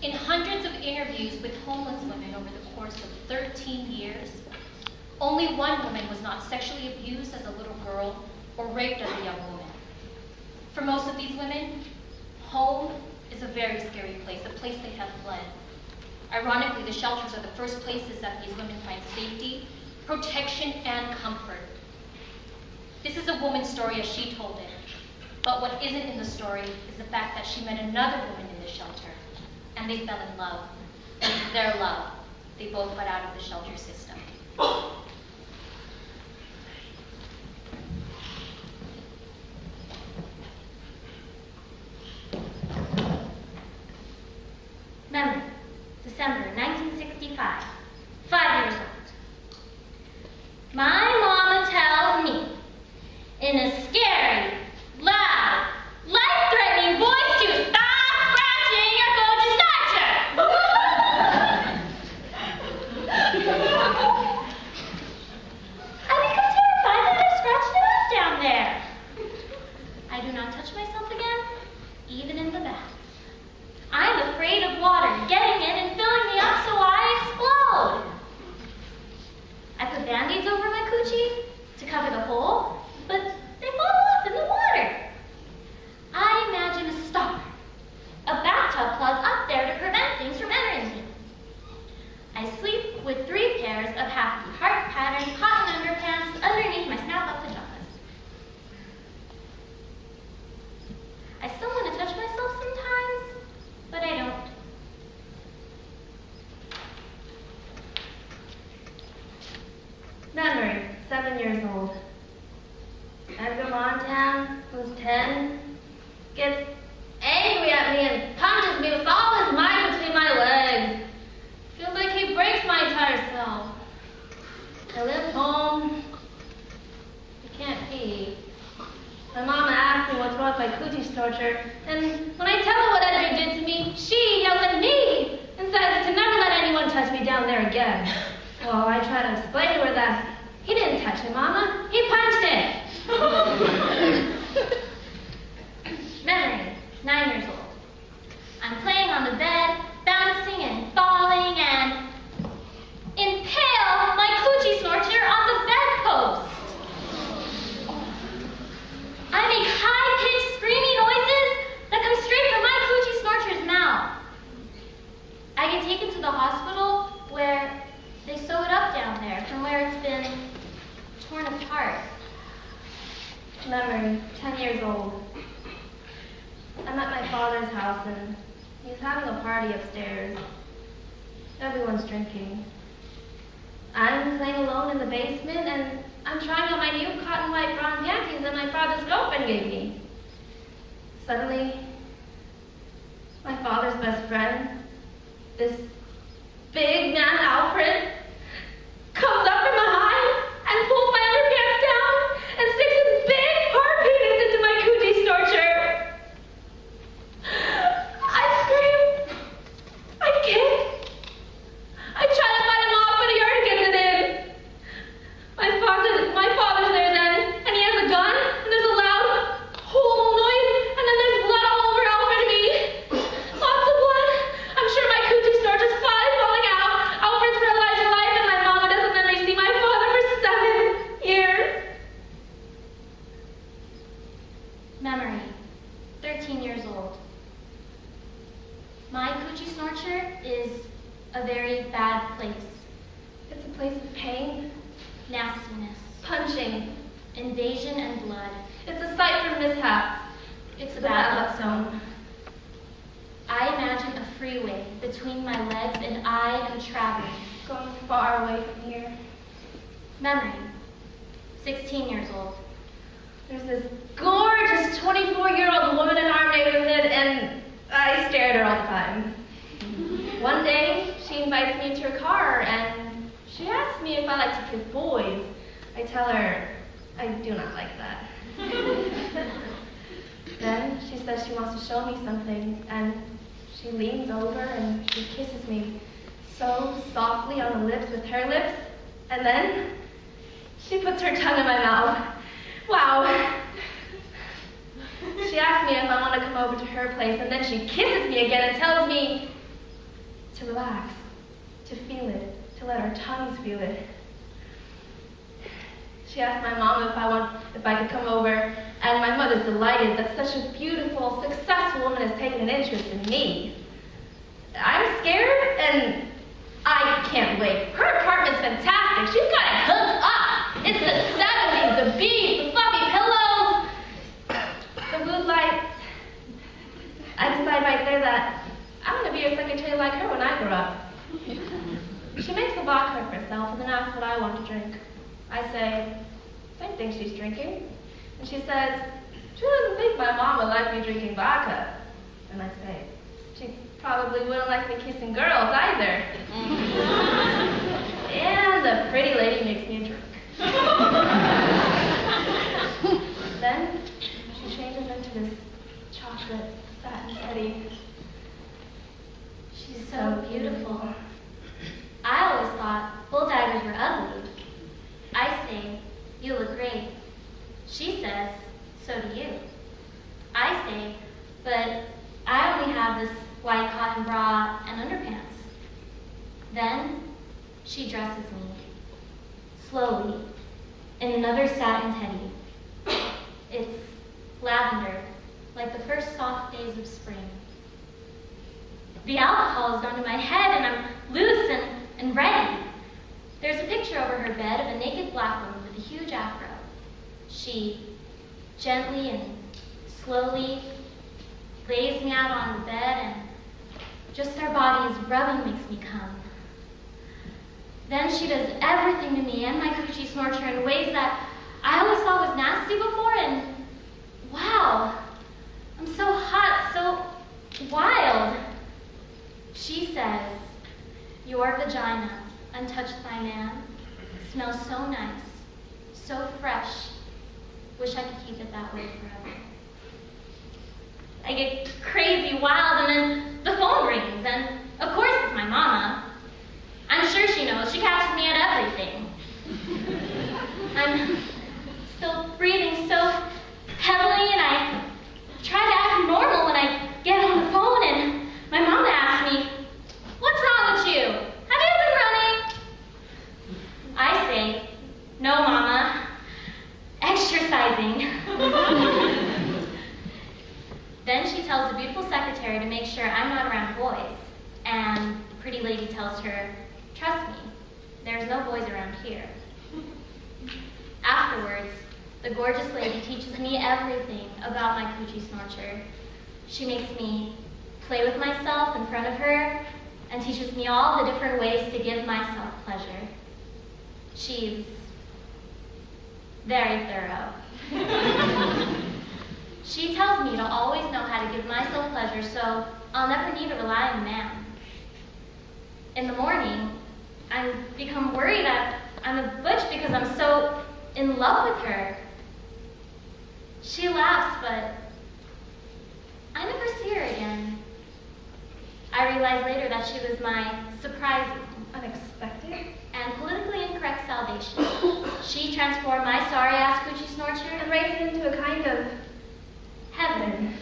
In hundreds of interviews with homeless women over the course of 13 years, only one woman was not sexually abused as a little girl or raped as a young woman. For most of these women, home is a very scary place, a place they have fled. Ironically, the shelters are the first places that these women find safety, protection, and comfort. This is a woman's story as she told it. But what isn't in the story is the fact that she met another woman in the shelter, and they fell in love. And with their love, they both got out of the shelter system. Memory, December 1965, 5 years old. My mama tells me, in a scary, loud, life-threatening voice, to stop scratching your Coochi Snocher. I become terrified that they're scratching it up down there. I do not touch myself again, even in the bath. I'm afraid of water getting in and filling me up so I explode. I put Band-Aids over my coochie to cover the hole, but they fall off in the water. I imagine a stopper, a bathtub plug up there to prevent things from entering me. I sleep with 3 pairs of happy heart-patterned cotton underpants underneath my snap-up pajamas. I still want to touch myself sometimes, but I don't. Memory, 7 years old. Edgar Montan, who's 10, gets angry at me and punches me with all his might between my legs. Feels like he breaks my entire self. I live home. I can't pee. My mama asked me what's wrong with my Coochi Snocher, and when I tell her what Edgar did to me, she yells at me and says to never let anyone touch me down there again. Well, I try to explain to her that he didn't touch it, Mama. He punched it. Memory, 9 years old. I'm playing on the bed, bouncing and falling, and impale my Coochi Snocher on the bedpost. I make high-pitched screaming noises that come straight from my Coochi Snorcher's mouth. I get taken to the hospital where they sew it up down there from where it's been torn apart. Memory, 10 years old. I'm at my father's house and he's having a party upstairs. Everyone's drinking. I'm playing alone in the basement and I'm trying on my new cotton white brown panties that my father's girlfriend gave me. Suddenly, my father's best friend, this big man Alfred, comes up from behind and pulls my underpants down and sticks his big hard penis into my Coochi Snocher. I scream. I kick. I try to fight him off, but he already gets it in. My father's there then, and he has a gun, and there's a loud, horrible noise, and then there's blood all over Alfred and me. Lots of blood. I'm sure my Coochi Snorcher's falling out. Alfred's realized her life, and my mama doesn't let me see my father for 7 years. Memory, 13 years old. My Coochi Snorcher is a very bad place. It's a place of pain, Nastiness, punching. invasion, and blood. It's a site for mishaps. It's a The bad bad luck zone. I imagine a freeway between my legs and I am traveling. Going far away from here. Memory, 16 years old. There's this gorgeous 24-year-old woman in our neighborhood, and I stare at her all the time. One day, she invites me into her car, and she asks me if I like to kiss boys. I tell her, I do not like that. Then she says she wants to show me something, and she leans over and she kisses me so softly on the lips with her lips, and then she puts her tongue in my mouth. Wow. She asks me if I want to come over to her place, and then she kisses me again and tells me to relax, to feel it, to let our tongues feel it. She asked my mom if I could come over, and my mother's delighted that such a beautiful, successful woman has taken an interest in me. I'm scared, and I can't wait. Her apartment's fantastic. She's got it hooked up. It's the 70s, the beads, the fluffy pillows, the moonlights. I decided right there that I'm going to be a secretary like her when I grow up. She makes the vodka for herself and then asks what I want to drink. I say, I think she's drinking. And she says, she doesn't think my mom would like me drinking vodka. And I say, she probably wouldn't like me kissing girls either. And the pretty lady makes me a drink. Then she changes into this chocolate satin teddy. She's so beautiful. I always thought bull daggers were ugly. I say, you look great. She says, so do you. I say, but I only have this white cotton bra and underpants. Then she dresses me, slowly, in another satin teddy. It's lavender, like the first soft days of spring. The alcohol has gone to my head and I'm loose and ready. There's a picture over her bed of a naked black woman with a huge afro. She gently and slowly lays me out on the bed and just our bodies rubbing makes me come. Then she does everything to me and my Coochi Snocher in ways that I always thought was nasty before, and wow, I'm so hot, so wild. She says, your vagina, untouched by man, smells so nice, so fresh. Wish I could keep it that way forever. I get crazy wild, and then the phone rings, and of course it's my mama. I'm sure she knows. She catches me at everything. I'm still breathing so heavily, and I try to act normal when I get on the phone, and my mama asks me, what's wrong with you? Have you been running? I say, no, Mama, exercising. Then she tells the beautiful secretary to make sure I'm not around boys, and the pretty lady tells her, trust me, there's no boys around here. Afterwards, the gorgeous lady teaches me everything about my Coochi Snocher. She makes me play with myself in front of her and teaches me all the different ways to give myself pleasure. She's very thorough. She tells me to always know how to give myself pleasure so I'll never need to rely on a man. In the morning, I become worried that I'm a butch because I'm so in love with her. She laughs, but I never see her again. I realize later that she was my surprise, Unexpected? and politically incorrect salvation. She transformed my sorry-ass Coochi Snocher And raised it into a kind of heaven.